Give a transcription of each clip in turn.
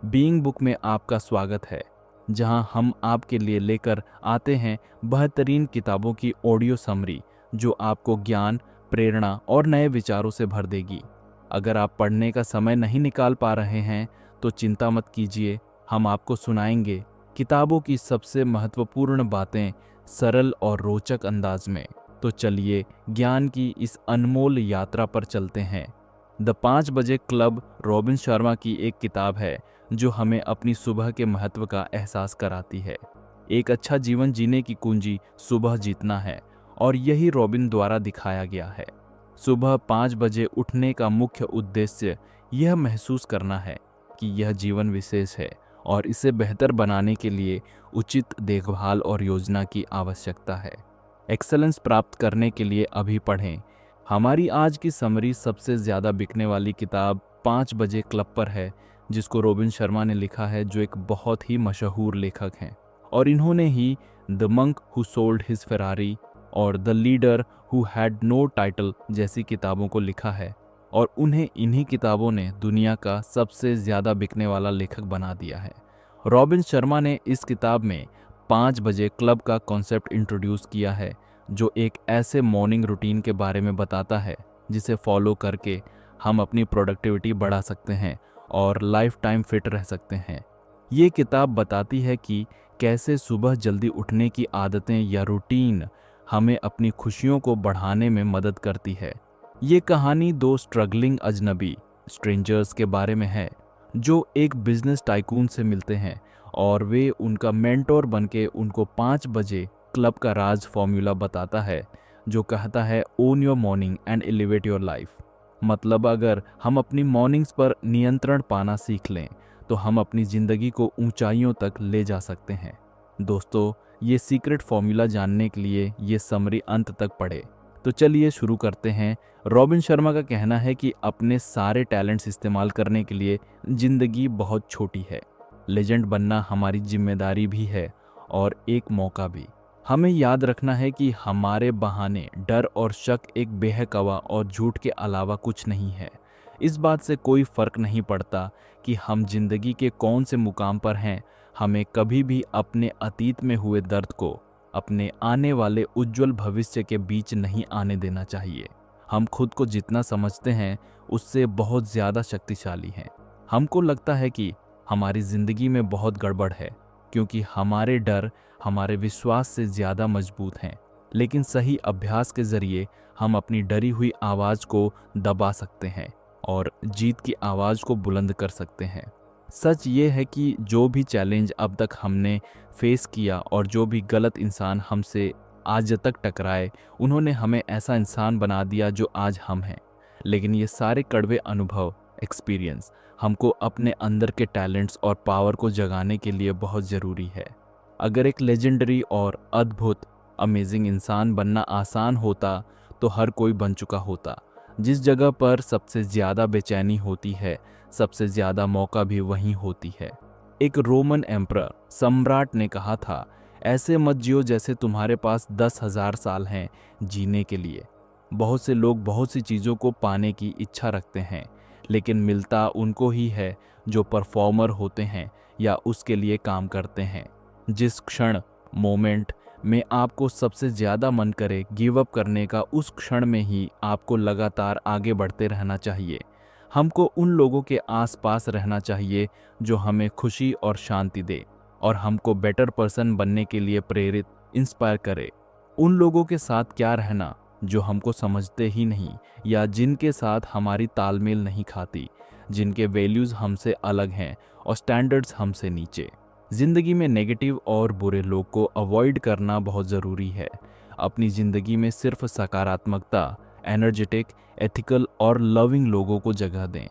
Being book में आपका स्वागत है, जहां हम आपके लिए लेकर आते हैं बेहतरीन किताबों की ऑडियो समरी जो आपको ज्ञान, प्रेरणा और नए विचारों से भर देगी। अगर आप पढ़ने का समय नहीं निकाल पा रहे हैं तो चिंता मत कीजिए, हम आपको सुनाएंगे किताबों की सबसे महत्वपूर्ण बातें सरल और रोचक अंदाज में। तो चलिए ज्ञान की इस अनमोल यात्रा पर चलते हैं। द 5 बजे क्लब रॉबिन शर्मा की एक किताब है जो हमें अपनी सुबह के महत्व का एहसास कराती है। एक अच्छा जीवन जीने की कुंजी सुबह जीतना है और यही रॉबिन द्वारा दिखाया गया है। सुबह 5 बजे उठने का मुख्य उद्देश्य यह महसूस करना है कि यह जीवन विशेष है और इसे बेहतर बनाने के लिए उचित देखभाल और योजना की आवश्यकता है। एक्सेलेंस प्राप्त करने के लिए अभी पढ़ें। हमारी आज की समरी सबसे ज़्यादा बिकने वाली किताब 5 बजे क्लब पर है, जिसको रॉबिन शर्मा ने लिखा है, जो एक बहुत ही मशहूर लेखक हैं। और इन्होंने ही the monk who sold his Ferrari और the leader who had no title जैसी किताबों को लिखा है और उन्हें इन्हीं किताबों ने दुनिया का सबसे ज़्यादा बिकने वाला लेखक बना दिया है। रॉबिन शर्मा ने इस किताब में 5 बजे क्लब का कॉन्सेप्ट इंट्रोड्यूस किया है, जो एक ऐसे मॉर्निंग रूटीन के बारे में बताता है जिसे फॉलो करके हम अपनी प्रोडक्टिविटी बढ़ा सकते हैं और लाइफ टाइम फिट रह सकते हैं। ये किताब बताती है कि कैसे सुबह जल्दी उठने की आदतें या रूटीन हमें अपनी खुशियों को बढ़ाने में मदद करती है। ये कहानी दो स्ट्रगलिंग अजनबी स्ट्रेंजर्स के बारे में है जो एक बिजनेस टाइकून से मिलते हैं और वे उनका मेंटोर बनके उनको 5 बजे क्लब का राज फॉर्मूला बताता है, जो कहता है own your morning and elevate your life. मतलब अगर हम अपनी मॉर्निंग्स पर नियंत्रण पाना सीख लें तो हम अपनी ज़िंदगी को ऊंचाइयों तक ले जा सकते हैं। दोस्तों, ये सीक्रेट फॉर्मूला जानने के लिए ये समरी अंत तक पढ़े। तो चलिए शुरू करते हैं। रॉबिन शर्मा का कहना है कि अपने सारे टैलेंट्स इस्तेमाल करने के लिए ज़िंदगी बहुत छोटी है। लेजेंड बनना हमारी जिम्मेदारी भी है और एक मौका भी। हमें याद रखना है कि हमारे बहाने, डर और शक एक बेहकवा और झूठ के अलावा कुछ नहीं है। इस बात से कोई फर्क नहीं पड़ता कि हम जिंदगी के कौन से मुकाम पर हैं। हमें कभी भी अपने अतीत में हुए दर्द को अपने आने वाले उज्जवल भविष्य के बीच नहीं आने देना चाहिए। हम खुद को जितना समझते हैं उससे बहुत ज़्यादा शक्तिशाली हैं। हमको लगता है कि हमारी ज़िंदगी में बहुत गड़बड़ है क्योंकि हमारे डर हमारे विश्वास से ज़्यादा मजबूत हैं, लेकिन सही अभ्यास के ज़रिए हम अपनी डरी हुई आवाज़ को दबा सकते हैं और जीत की आवाज़ को बुलंद कर सकते हैं। सच ये है कि जो भी चैलेंज अब तक हमने फेस किया और जो भी गलत इंसान हमसे आज तक टकराए, उन्होंने हमें ऐसा इंसान बना दिया जो आज हम हैं। लेकिन ये सारे कड़वे अनुभव, एक्सपीरियंस हमको अपने अंदर के टैलेंट्स और पावर को जगाने के लिए बहुत ज़रूरी है। अगर एक लेजेंडरी और अद्भुत अमेजिंग इंसान बनना आसान होता तो हर कोई बन चुका होता। जिस जगह पर सबसे ज़्यादा बेचैनी होती है, सबसे ज़्यादा मौका भी वहीं होती है। एक रोमन एम्परर सम्राट ने कहा था, ऐसे मत जियो जैसे तुम्हारे पास 10,000 साल हैं जीने के लिए। बहुत से लोग बहुत सी चीज़ों को पाने की इच्छा रखते हैं, लेकिन मिलता उनको ही है जो परफॉर्मर होते हैं या उसके लिए काम करते हैं। जिस क्षण, मोमेंट में आपको सबसे ज़्यादा मन करे गिव अप करने का, उस क्षण में ही आपको लगातार आगे बढ़ते रहना चाहिए। हमको उन लोगों के आसपास रहना चाहिए जो हमें खुशी और शांति दे और हमको बेटर पर्सन बनने के लिए प्रेरित, इंस्पायर करे। उन लोगों के साथ क्या रहना जो हमको समझते ही नहीं या जिनके साथ हमारी तालमेल नहीं खाती, जिनके वैल्यूज़ हमसे अलग हैं और स्टैंडर्ड्स हमसे नीचे। ज़िंदगी में नेगेटिव और बुरे लोग को अवॉइड करना बहुत ज़रूरी है। अपनी ज़िंदगी में सिर्फ सकारात्मकता, एनर्जेटिक, एथिकल और लविंग लोगों को जगह दें।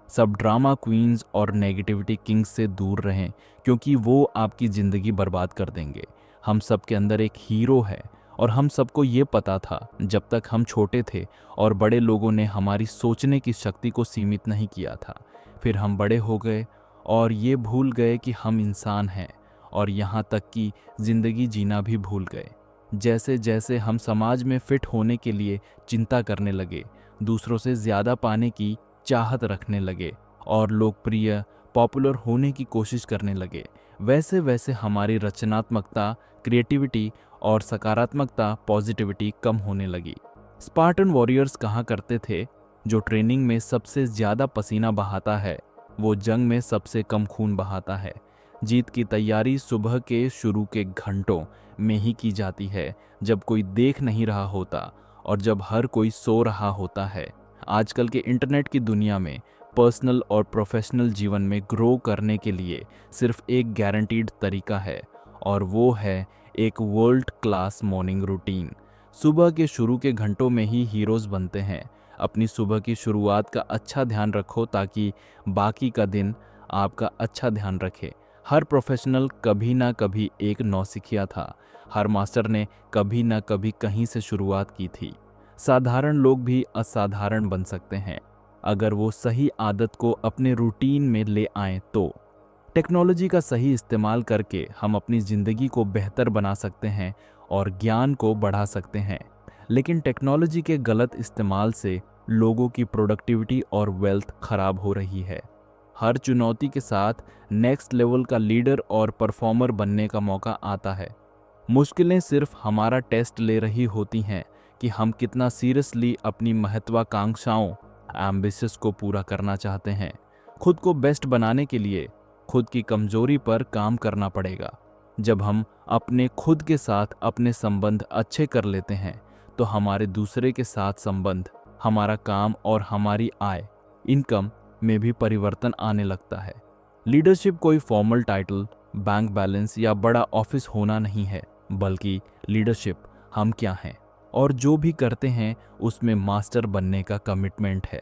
सब ड्रामा क्वींस और नेगेटिविटी किंग्स से दूर रहें क्योंकि वो आपकी ज़िंदगी बर्बाद कर देंगे। हम सब के अंदर एक हीरो है और हम सबको ये पता था जब तक हम छोटे थे और बड़े लोगों ने हमारी सोचने की शक्ति को सीमित नहीं किया था। फिर हम बड़े हो गए और ये भूल गए कि हम इंसान हैं और यहाँ तक कि ज़िंदगी जीना भी भूल गए। जैसे जैसे हम समाज में फिट होने के लिए चिंता करने लगे, दूसरों से ज़्यादा पाने की चाहत रखने लगे और लोकप्रिय, पॉपुलर होने की कोशिश करने लगे, वैसे वैसे हमारी रचनात्मकता, क्रिएटिविटी और सकारात्मकता, पॉजिटिविटी कम होने लगी। स्पार्टन वॉरियर्स कहा करते थे, जो ट्रेनिंग में सबसे ज़्यादा पसीना बहाता है वो जंग में सबसे कम खून बहाता है। जीत की तैयारी सुबह के शुरू के घंटों में ही की जाती है, जब कोई देख नहीं रहा होता और जब हर कोई सो रहा होता है। आजकल के इंटरनेट की दुनिया में पर्सनल और प्रोफेशनल जीवन में ग्रो करने के लिए सिर्फ एक गारंटीड तरीका है, और वो है एक वर्ल्ड क्लास मॉर्निंग रूटीन। सुबह के शुरू के घंटों में ही हीरोज बनते हैं। अपनी सुबह की शुरुआत का अच्छा ध्यान रखो ताकि बाकी का दिन आपका अच्छा ध्यान रखे। हर प्रोफेशनल कभी ना कभी एक नौसिखिया था। हर मास्टर ने कभी ना कभी कहीं से शुरुआत की थी। साधारण लोग भी असाधारण बन सकते हैं अगर वो सही आदत को अपने रूटीन में ले आएं तो। टेक्नोलॉजी का सही इस्तेमाल करके हम अपनी ज़िंदगी को बेहतर बना सकते हैं और ज्ञान को बढ़ा सकते हैं, लेकिन टेक्नोलॉजी के गलत इस्तेमाल से लोगों की प्रोडक्टिविटी और वेल्थ खराब हो रही है। हर चुनौती के साथ नेक्स्ट लेवल का लीडर और परफॉर्मर बनने का मौका आता है। मुश्किलें सिर्फ हमारा टेस्ट ले रही होती हैं कि हम कितना सीरियसली अपनी महत्वाकांक्षाओं, एम्बिशंस को पूरा करना चाहते हैं। खुद को बेस्ट बनाने के लिए खुद की कमजोरी पर काम करना पड़ेगा। जब हम अपने खुद के साथ अपने संबंध अच्छे कर लेते हैं तो हमारे दूसरे के साथ संबंध, हमारा काम और हमारी आय, इनकम में भी परिवर्तन आने लगता है। लीडरशिप कोई फॉर्मल टाइटल, बैंक बैलेंस या बड़ा ऑफिस होना नहीं है, बल्कि लीडरशिप हम क्या हैं और जो भी करते हैं उसमें मास्टर बनने का कमिटमेंट है।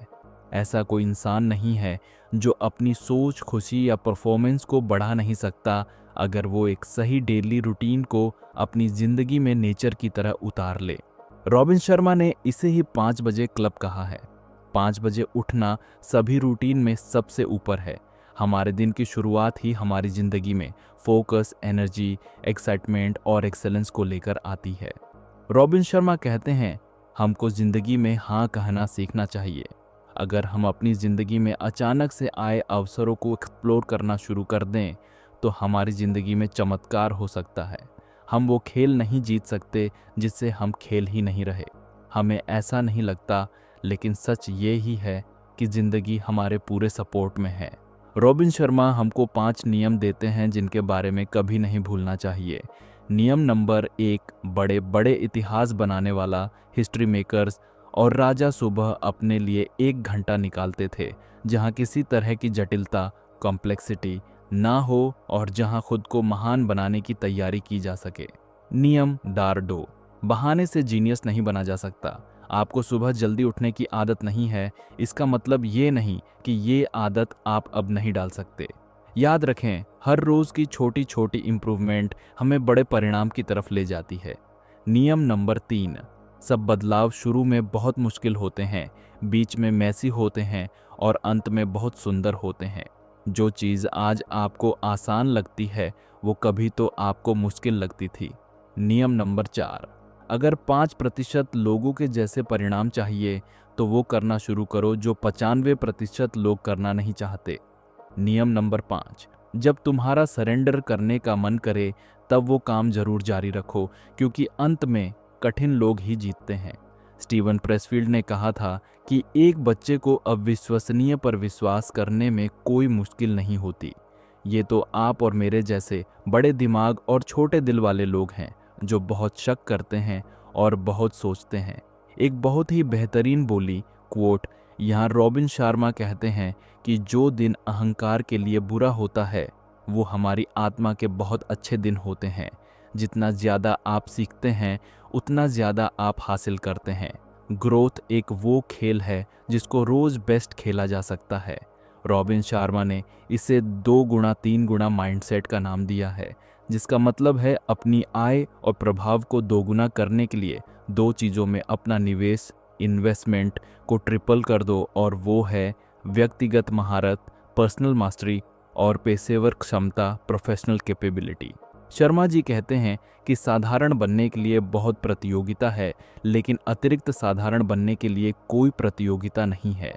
ऐसा कोई इंसान नहीं है जो अपनी सोच, खुशी या परफॉर्मेंस को बढ़ा नहीं सकता अगर वो एक सही डेली रूटीन को अपनी जिंदगी में नेचर की तरह उतार ले। रॉबिन शर्मा ने इसे ही 5 बजे क्लब कहा है। 5 बजे उठना सभी रूटीन में सबसे ऊपर है। हमारे दिन की शुरुआत ही हमारी जिंदगी में फोकस, एनर्जी, एक्साइटमेंट और एक्सेलेंस को लेकर आती है। रॉबिन शर्मा कहते हैं, हमको जिंदगी में हाँ कहना सीखना चाहिए। अगर हम अपनी जिंदगी में अचानक से आए अवसरों को एक्सप्लोर करना शुरू कर दें तो हमारी जिंदगी में चमत्कार हो सकता है। हम वो खेल नहीं जीत सकते जिससे हम खेल ही नहीं रहे। हमें ऐसा नहीं लगता, लेकिन सच ये ही है कि जिंदगी हमारे पूरे सपोर्ट में है। रॉबिन शर्मा हमको 5 नियम देते हैं जिनके बारे में कभी नहीं भूलना चाहिए। नियम नंबर 1, बड़े बड़े इतिहास बनाने वाला हिस्ट्री मेकर्स और राजा सुबह अपने लिए 1 घंटा निकालते थे जहां किसी तरह की जटिलता, कॉम्प्लेक्सिटी ना हो और जहां खुद को महान बनाने की तैयारी की जा सके। नियम डारडो, बहाने से जीनियस नहीं बना जा सकता। आपको सुबह जल्दी उठने की आदत नहीं है, इसका मतलब ये नहीं कि ये आदत आप अब नहीं डाल सकते। याद रखें, हर रोज की छोटी छोटी इंप्रूवमेंट हमें बड़े परिणाम की तरफ ले जाती है। नियम नंबर 3, सब बदलाव शुरू में बहुत मुश्किल होते हैं, बीच में मैसी होते हैं और अंत में बहुत सुंदर होते हैं। जो चीज़ आज आपको आसान लगती है वो कभी तो आपको मुश्किल लगती थी। नियम नंबर 4, अगर 5% लोगों के जैसे परिणाम चाहिए तो वो करना शुरू करो जो 95% लोग करना नहीं चाहते। नियम नंबर 5, जब तुम्हारा सरेंडर करने का मन करे तब वो काम जरूर जारी रखो, क्योंकि अंत में कठिन लोग ही जीतते हैं। स्टीवन प्रेसफील्ड ने कहा था कि एक बच्चे को अविश्वसनीय पर विश्वास करने में कोई मुश्किल नहीं होती। ये तो आप और मेरे जैसे बड़े दिमाग और छोटे दिल वाले लोग हैं जो बहुत शक करते हैं और बहुत सोचते हैं। एक बहुत ही बेहतरीन बोली, क्वोट, यहाँ रॉबिन शर्मा कहते हैं कि जो दिन अहंकार के लिए बुरा होता है वो हमारी आत्मा के बहुत अच्छे दिन होते हैं। जितना ज़्यादा आप सीखते हैं उतना ज़्यादा आप हासिल करते हैं। ग्रोथ एक वो खेल है जिसको रोज़ बेस्ट खेला जा सकता है। रॉबिन शर्मा ने इसे 2 गुना 3 गुना माइंडसेट का नाम दिया है, जिसका मतलब है अपनी आय और प्रभाव को 2 गुना करने के लिए 2 चीज़ों में अपना निवेश, इन्वेस्टमेंट को ट्रिपल कर दो, और वो है व्यक्तिगत महारत, पर्सनल मास्टरी और पेशेवर क्षमता, प्रोफेशनल कैपेबिलिटी। शर्मा जी कहते हैं कि साधारण बनने के लिए बहुत प्रतियोगिता है, लेकिन अतिरिक्त साधारण बनने के लिए कोई प्रतियोगिता नहीं है।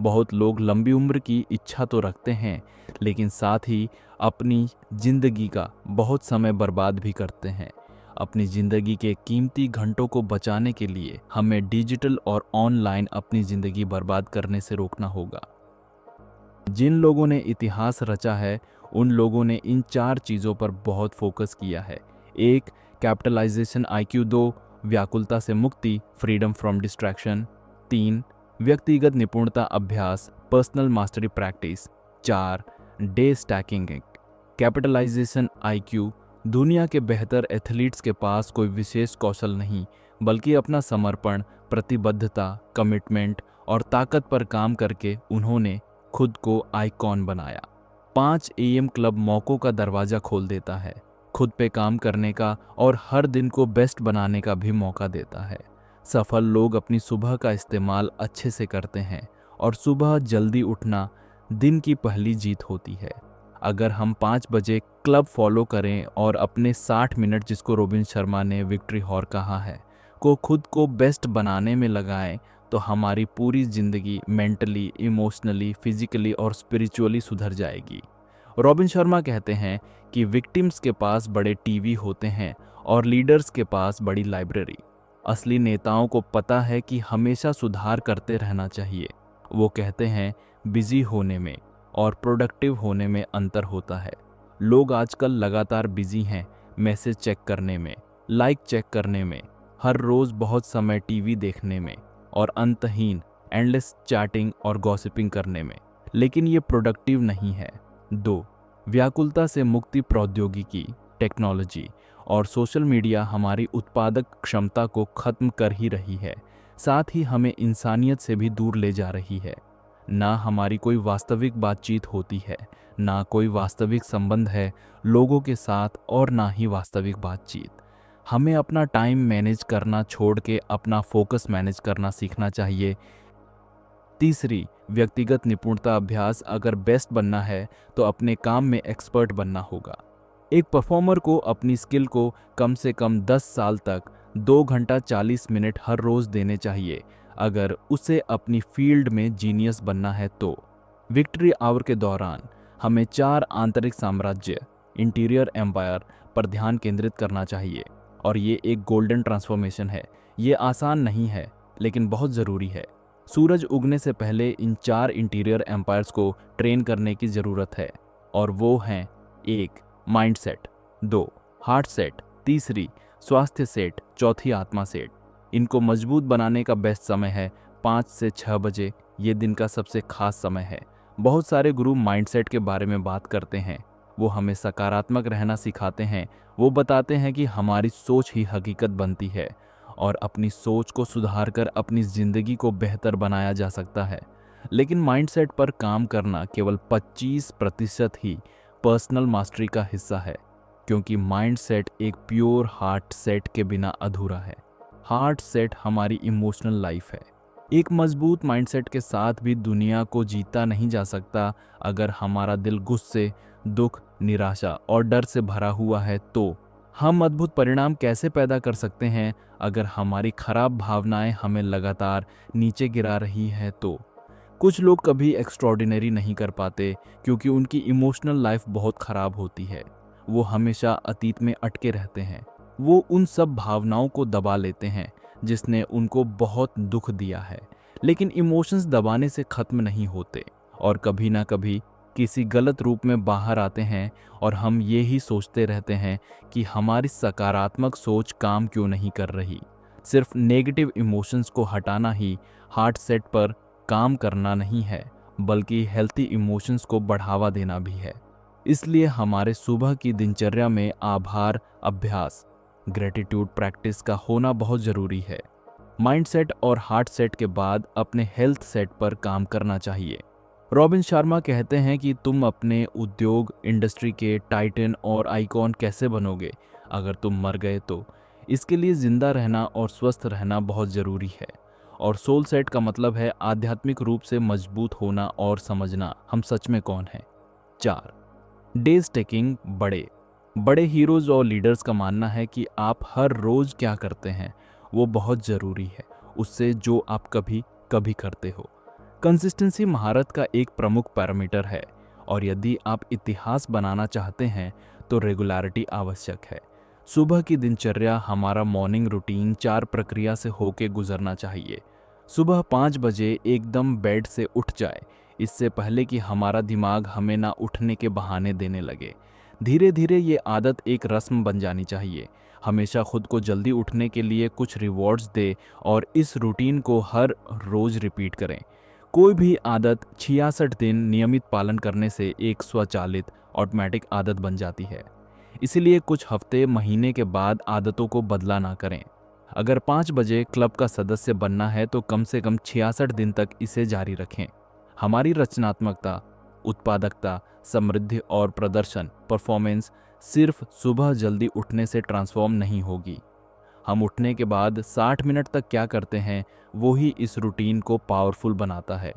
बहुत लोग लंबी उम्र की इच्छा तो रखते हैं, लेकिन साथ ही अपनी जिंदगी का बहुत समय बर्बाद भी करते हैं। अपनी जिंदगी के कीमती घंटों को बचाने के लिए हमें डिजिटल और ऑनलाइन अपनी जिंदगी बर्बाद करने से रोकना होगा। जिन लोगों ने इतिहास रचा है, उन लोगों ने इन 4 चीज़ों पर बहुत फोकस किया है। 1. Capitalization IQ। 2. व्याकुलता से मुक्ति, फ्रीडम फ्रॉम डिस्ट्रैक्शन। 3. व्यक्तिगत निपुणता अभ्यास, personal mastery practice. 4. Day stacking. Capitalization IQ। दुनिया के बेहतर एथलीट्स के पास कोई विशेष कौशल नहीं, बल्कि अपना समर्पण, प्रतिबद्धता, कमिटमेंट और ताकत पर काम करके उन्होंने खुद को आइकॉन बनाया। 5 AM क्लब मौकों का दरवाजा खोल देता है, खुद पे काम करने का और हर दिन को बेस्ट बनाने का भी मौका देता है। सफल लोग अपनी सुबह का इस्तेमाल अच्छे से करते हैं और सुबह जल्दी उठना दिन की पहली जीत होती है। अगर हम 5 बजे क्लब फॉलो करें और अपने 60 मिनट, जिसको रॉबिन शर्मा ने विक्ट्री हॉर कहा है, को खुद को बेस्ट बनाने में लगाएं, तो हमारी पूरी जिंदगी मेंटली, इमोशनली, फिजिकली और स्पिरिचुअली सुधर जाएगी। रॉबिन शर्मा कहते हैं कि विक्टिम्स के पास बड़े टीवी होते हैं और लीडर्स के पास बड़ी लाइब्रेरी। असली नेताओं को पता है कि हमेशा सुधार करते रहना चाहिए। वो कहते हैं बिजी होने में और प्रोडक्टिव होने में अंतर होता है। लोग आजकल लगातार बिजी हैं, मैसेज चेक करने में, लाइक चेक करने में, हर रोज बहुत समय टीवी देखने में और अंतहीन एंडलेस चैटिंग और गॉसिपिंग करने में, लेकिन ये प्रोडक्टिव नहीं है। 2. व्याकुलता से मुक्ति। प्रौद्योगिकी, टेक्नोलॉजी और सोशल मीडिया हमारी उत्पादक क्षमता को खत्म कर ही रही है, साथ ही हमें इंसानियत से भी दूर ले जा रही है। ना हमारी कोई वास्तविक बातचीत होती है, ना कोई वास्तविक संबंध है लोगों के साथ और ना ही वास्तविक बातचीत। हमें अपना टाइम मैनेज करना छोड़ के अपना फोकस मैनेज करना सीखना चाहिए। 3. व्यक्तिगत निपुणता अभ्यास। अगर बेस्ट बनना है तो अपने काम में एक्सपर्ट बनना होगा। एक परफॉर्मर को अपनी स्किल को कम से कम 10 साल तक 2 घंटा 40 मिनट हर रोज देने चाहिए, अगर उसे अपनी फील्ड में जीनियस बनना है तो। विक्ट्री आवर के दौरान हमें 4 आंतरिक साम्राज्य, इंटीरियर एम्पायर पर ध्यान केंद्रित करना चाहिए, और ये एक गोल्डन ट्रांसफॉर्मेशन है। ये आसान नहीं है, लेकिन बहुत ज़रूरी है। सूरज उगने से पहले इन 4 इंटीरियर एम्पायर्स को ट्रेन करने की ज़रूरत है, और वो हैं 1. माइंडसेट, 2. Heart set, 3. स्वास्थ्य सेट, 4. आत्मा सेट। इनको मजबूत बनाने का बेस्ट समय है 5 से 6 बजे। ये दिन का सबसे खास समय है। बहुत सारे गुरु माइंडसेट के बारे में बात करते हैं। वो हमें सकारात्मक रहना सिखाते हैं। वो बताते हैं कि हमारी सोच ही हकीकत बनती है और अपनी सोच को सुधार कर अपनी ज़िंदगी को बेहतर बनाया जा सकता है। लेकिन माइंडसेट पर काम करना केवल 25% ही पर्सनल मास्टरी का हिस्सा है, क्योंकि माइंडसेट एक प्योर हार्ट सेट के बिना अधूरा है। हार्ट सेट हमारी इमोशनल लाइफ है। एक मजबूत माइंडसेट के साथ भी दुनिया को जीता नहीं जा सकता। अगर हमारा दिल गुस्से, दुख, निराशा और डर से भरा हुआ है, तो हम अद्भुत परिणाम कैसे पैदा कर सकते हैं? अगर हमारी खराब भावनाएं हमें लगातार नीचे गिरा रही है तो। कुछ लोग कभी एक्स्ट्रॉर्डिनरी नहीं कर पाते क्योंकि उनकी इमोशनल लाइफ बहुत खराब होती है। वो हमेशा अतीत में अटके रहते हैं। वो उन सब भावनाओं को दबा लेते हैं जिसने उनको बहुत दुख दिया है। लेकिन इमोशंस दबाने से खत्म नहीं होते और कभी ना कभी किसी गलत रूप में बाहर आते हैं, और हम ये ही सोचते रहते हैं कि हमारी सकारात्मक सोच काम क्यों नहीं कर रही। सिर्फ नेगेटिव इमोशंस को हटाना ही हार्ट सेट पर काम करना नहीं है, बल्कि हेल्थी इमोशंस को बढ़ावा देना भी है। इसलिए हमारे सुबह की दिनचर्या में आभार अभ्यास, ग्रेटिट्यूड प्रैक्टिस का होना बहुत ज़रूरी है। माइंडसेट और हार्ट सेट के बाद अपने हेल्थ सेट पर काम करना चाहिए। रॉबिन शर्मा कहते हैं कि तुम अपने उद्योग इंडस्ट्री के टाइटन और आइकॉन कैसे बनोगे अगर तुम मर गए तो। इसके लिए जिंदा रहना और स्वस्थ रहना बहुत ज़रूरी है। और सोल सेट का मतलब है आध्यात्मिक रूप से मजबूत होना और समझना हम सच में कौन हैं। 4. Days taking. बड़े हीरोज और लीडर्स का मानना है कि आप हर रोज क्या करते हैं वो बहुत ज़रूरी है उससे जो आप कभी कभी करते हो। कंसिस्टेंसी महारत का एक प्रमुख पैरामीटर है और यदि आप इतिहास बनाना चाहते हैं तो रेगुलरिटी आवश्यक है। सुबह की दिनचर्या, हमारा मॉर्निंग रूटीन 4 प्रक्रिया से होके गुजरना चाहिए। सुबह 5 बजे एकदम बेड से उठ जाए, इससे पहले कि हमारा दिमाग हमें ना उठने के बहाने देने लगे। धीरे धीरे ये आदत एक रस्म बन जानी चाहिए। हमेशा खुद को जल्दी उठने के लिए कुछ रिवॉर्ड्स दे और इस रूटीन को हर रोज रिपीट करें। कोई भी आदत 66 दिन नियमित पालन करने से एक स्वचालित ऑटोमेटिक आदत बन जाती है। इसीलिए कुछ हफ्ते महीने के बाद आदतों को बदला ना करें। अगर 5 बजे क्लब का सदस्य बनना है तो कम से कम 66 दिन तक इसे जारी रखें। हमारी रचनात्मकता, उत्पादकता, समृद्धि और प्रदर्शन परफॉर्मेंस सिर्फ सुबह जल्दी उठने से ट्रांसफॉर्म नहीं होगी। हम उठने के बाद 60 मिनट तक क्या करते हैं, वो ही इस रूटीन को पावरफुल बनाता है।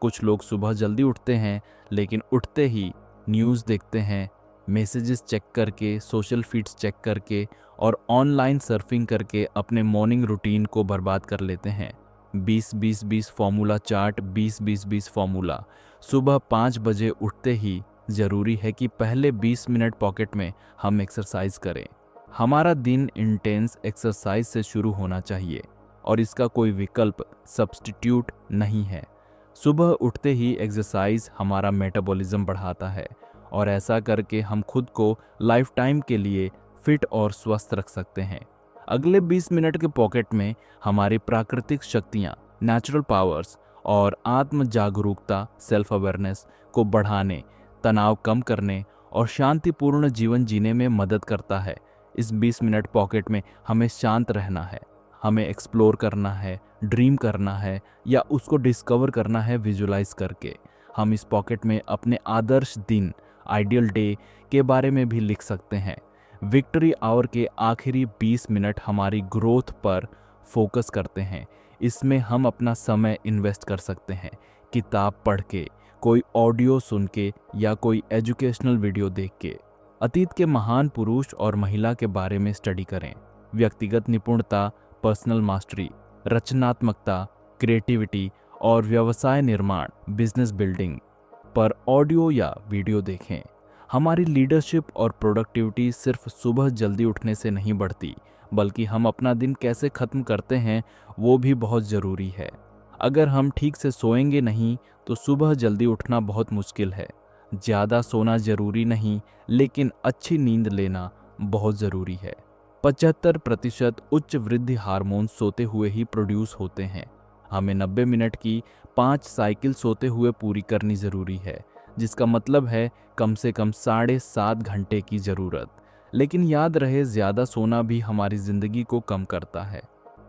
कुछ लोग सुबह जल्दी उठते हैं लेकिन उठते ही न्यूज़ देखते हैं, मैसेजेस चेक करके, सोशल फीड्स चेक करके और ऑनलाइन सर्फिंग करके अपने मॉर्निंग रूटीन को बर्बाद कर लेते हैं। 20-20-20 फॉर्मूला चार्ट, 20-20-20 फॉर्मूला। सुबह 5 बजे उठते ही ज़रूरी है कि पहले 20 मिनट पॉकेट में हम एक्सरसाइज करें। हमारा दिन इंटेंस एक्सरसाइज से शुरू होना चाहिए और इसका कोई विकल्प सब्स्टिट्यूट नहीं है। सुबह उठते ही एक्सरसाइज हमारा मेटाबॉलिज्म बढ़ाता है और ऐसा करके हम खुद को लाइफ टाइम के लिए फिट और स्वस्थ रख सकते हैं। अगले 20 मिनट के पॉकेट में हमारी प्राकृतिक शक्तियाँ, नेचुरल पावर्स और आत्म जागरूकता, सेल्फ अवेयरनेस को बढ़ाने, तनाव कम करने और शांतिपूर्ण जीवन जीने में मदद करता है। इस 20 मिनट पॉकेट में हमें शांत रहना है, हमें एक्सप्लोर करना है, ड्रीम करना है या उसको डिस्कवर करना है विजुलाइज करके। हम इस पॉकेट में अपने आदर्श दिन, आइडियल डे के बारे में भी लिख सकते हैं। विक्ट्री आवर के आखिरी 20 मिनट हमारी ग्रोथ पर फोकस करते हैं। इसमें हम अपना समय इन्वेस्ट कर सकते हैं, किताब पढ़ के, कोई ऑडियो सुन के या कोई एजुकेशनल वीडियो देख के। अतीत के महान पुरुष और महिला के बारे में स्टडी करें। व्यक्तिगत निपुणता, पर्सनल मास्टरी, रचनात्मकता, क्रिएटिविटी और व्यवसाय निर्माण, बिजनेस बिल्डिंग पर ऑडियो या वीडियो देखें। हमारी लीडरशिप और प्रोडक्टिविटी सिर्फ सुबह जल्दी उठने से नहीं बढ़ती, बल्कि हम अपना दिन कैसे ख़त्म करते हैं वो भी बहुत ज़रूरी है। अगर हम ठीक से सोएंगे नहीं तो सुबह जल्दी उठना बहुत मुश्किल है। ज़्यादा सोना ज़रूरी नहीं, लेकिन अच्छी नींद लेना बहुत ज़रूरी है। 75% उच्च वृद्धि हार्मोन सोते हुए ही प्रोड्यूस होते हैं। हमें 90 मिनट की 5 साइकिल सोते हुए पूरी करनी ज़रूरी है, जिसका मतलब है कम से कम 7.5 घंटे की ज़रूरत। लेकिन याद रहे, ज़्यादा सोना भी हमारी ज़िंदगी को कम करता है।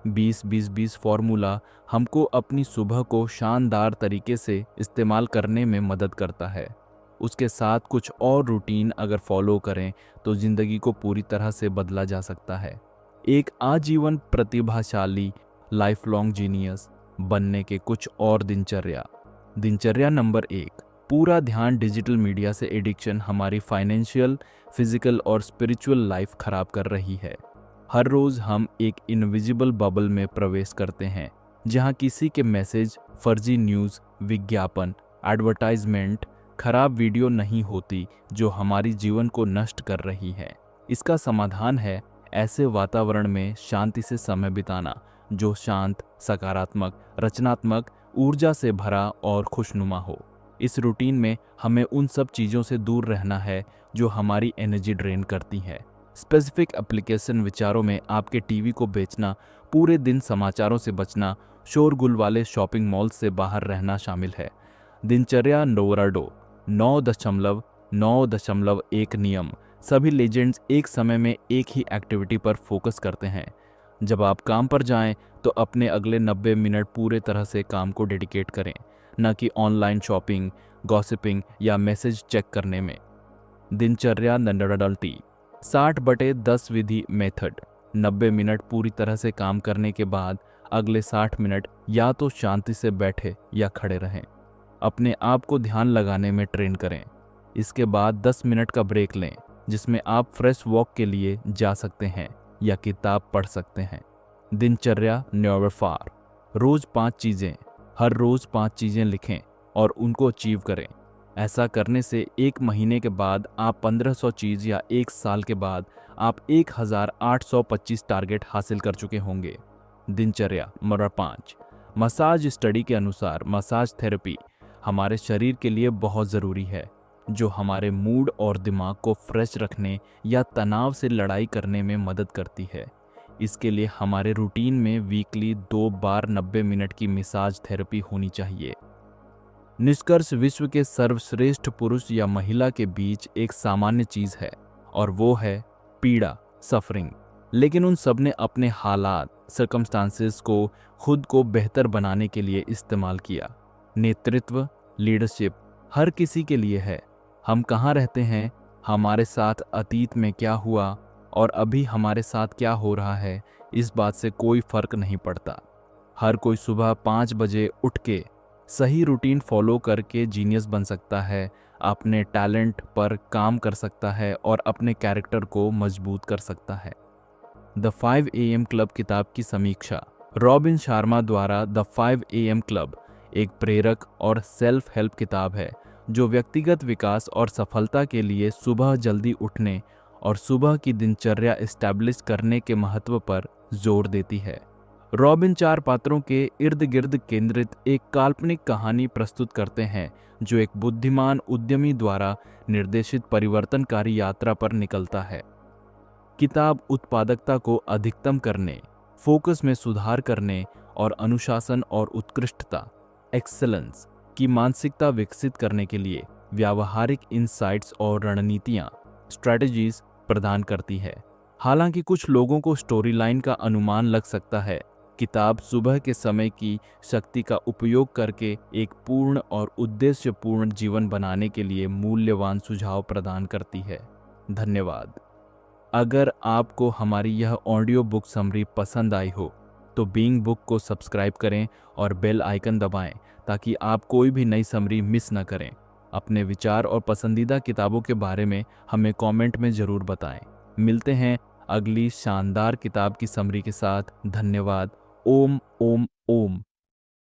20-20-20 फॉर्मूला हमको अपनी सुबह को शानदार तरीके से इस्तेमाल करने में मदद करता है। उसके साथ कुछ और रूटीन अगर फॉलो करें तो ज़िंदगी को पूरी तरह से बदला जा सकता है। एक आजीवन प्रतिभाशाली, लाइफ लॉन्ग जीनियस बनने के कुछ और दिनचर्या। दिनचर्या नंबर 1, पूरा ध्यान डिजिटल मीडिया से एडिक्शन हमारी फाइनेंशियल, फिजिकल और स्पिरिचुअल लाइफ खराब कर रही है। हर रोज़ हम एक इनविजिबल बबल में प्रवेश करते हैं, जहां किसी के मैसेज, फर्जी न्यूज़, विज्ञापन, एडवर्टाइजमेंट, खराब वीडियो नहीं होती जो हमारी जीवन को नष्ट कर रही है। इसका समाधान है ऐसे वातावरण में शांति से समय बिताना जो शांत, सकारात्मक, रचनात्मक, ऊर्जा से भरा और खुशनुमा हो। इस रूटीन में हमें उन सब चीज़ों से दूर रहना है जो हमारी एनर्जी ड्रेन करती है। स्पेसिफिक एप्लीकेशन विचारों में आपके टीवी को बेचना, पूरे दिन समाचारों से बचना, शोरगुल वाले शॉपिंग मॉल से बाहर रहना शामिल है। दिनचर्या नोवराडो 9.9.1 नियम। सभी लेजेंड्स एक समय में एक ही एक्टिविटी पर फोकस करते हैं। जब आप काम पर जाएं तो अपने अगले 90 मिनट पूरे तरह से काम को डेडिकेट करें, न कि ऑनलाइन शॉपिंग, गॉसिपिंग या मैसेज चेक करने में। दिनचर्या नंडरडल्टी 60/10 विधि मेथड। 90 मिनट पूरी तरह से काम करने के बाद अगले 60 मिनट या तो शांति से बैठे या खड़े रहें। अपने आप को ध्यान लगाने में ट्रेन करें। इसके बाद 10 मिनट का ब्रेक लें, जिसमें आप फ्रेश वॉक के लिए जा सकते हैं या किताब पढ़ सकते हैं। दिनचर्या न्यूरफार। रोज 5 चीज़ें। हर रोज 5 चीजें लिखें और उनको अचीव करें। ऐसा करने से 1 महीने के बाद आप 1500 चीज या 1 साल के बाद आप 1825 टारगेट हासिल कर चुके होंगे। दिनचर्या नंबर 5, मसाज स्टडी के अनुसार मसाज थेरेपी हमारे शरीर के लिए बहुत ज़रूरी है, जो हमारे मूड और दिमाग को फ्रेश रखने या तनाव से लड़ाई करने में मदद करती है। इसके लिए हमारे रूटीन में वीकली 2 बार 90 मिनट की मसाज थेरेपी होनी चाहिए। निष्कर्ष, विश्व के सर्वश्रेष्ठ पुरुष या महिला के बीच एक सामान्य चीज है और वो है पीड़ा, सफरिंग। लेकिन उन सब ने अपने हालात, सर्कमस्टांसेस को खुद को बेहतर बनाने के लिए इस्तेमाल किया। नेतृत्व, लीडरशिप हर किसी के लिए है। हम कहाँ रहते हैं, हमारे साथ अतीत में क्या हुआ और अभी हमारे साथ क्या हो रहा है, इस बात से कोई फर्क नहीं पड़ता। हर कोई सुबह 5 बजे उठ के सही रूटीन फॉलो करके जीनियस बन सकता है, अपने टैलेंट पर काम कर सकता है और अपने कैरेक्टर को मजबूत कर सकता है। द 5 AM क्लब किताब की समीक्षा। रॉबिन शर्मा द्वारा द 5 AM क्लब एक प्रेरक और सेल्फ हेल्प किताब है जो व्यक्तिगत विकास और सफलता के लिए सुबह जल्दी उठने और सुबह की दिनचर्या एस्टैब्लिश करने के महत्व पर जोर देती है। रॉबिन 4 पात्रों के इर्द गिर्द केंद्रित एक काल्पनिक कहानी प्रस्तुत करते हैं जो एक बुद्धिमान उद्यमी द्वारा निर्देशित परिवर्तनकारी यात्रा पर निकलता है। किताब उत्पादकता को अधिकतम करने, फोकस में सुधार करने और अनुशासन और उत्कृष्टता, एक्सेलेंस की मानसिकता विकसित करने के लिए व्यावहारिक इनसाइट्स और रणनीतियां, स्ट्रेटजीज प्रदान करती है। हालांकि कुछ लोगों को स्टोरी लाइन का अनुमान लग सकता है, किताब सुबह के समय की शक्ति का उपयोग करके एक पूर्ण और उद्देश्यपूर्ण जीवन बनाने के लिए मूल्यवान सुझाव प्रदान करती है। धन्यवाद। अगर आपको हमारी यह ऑडियो बुक समरी पसंद आई हो तो बीइंग बुक को सब्सक्राइब करें और बेल आइकन दबाएं ताकि आप कोई भी नई समरी मिस न करें। अपने विचार और पसंदीदा किताबों के बारे में हमें कमेंट में ज़रूर बताएं। मिलते हैं अगली शानदार किताब की समरी के साथ। धन्यवाद। ओम ओम ओम।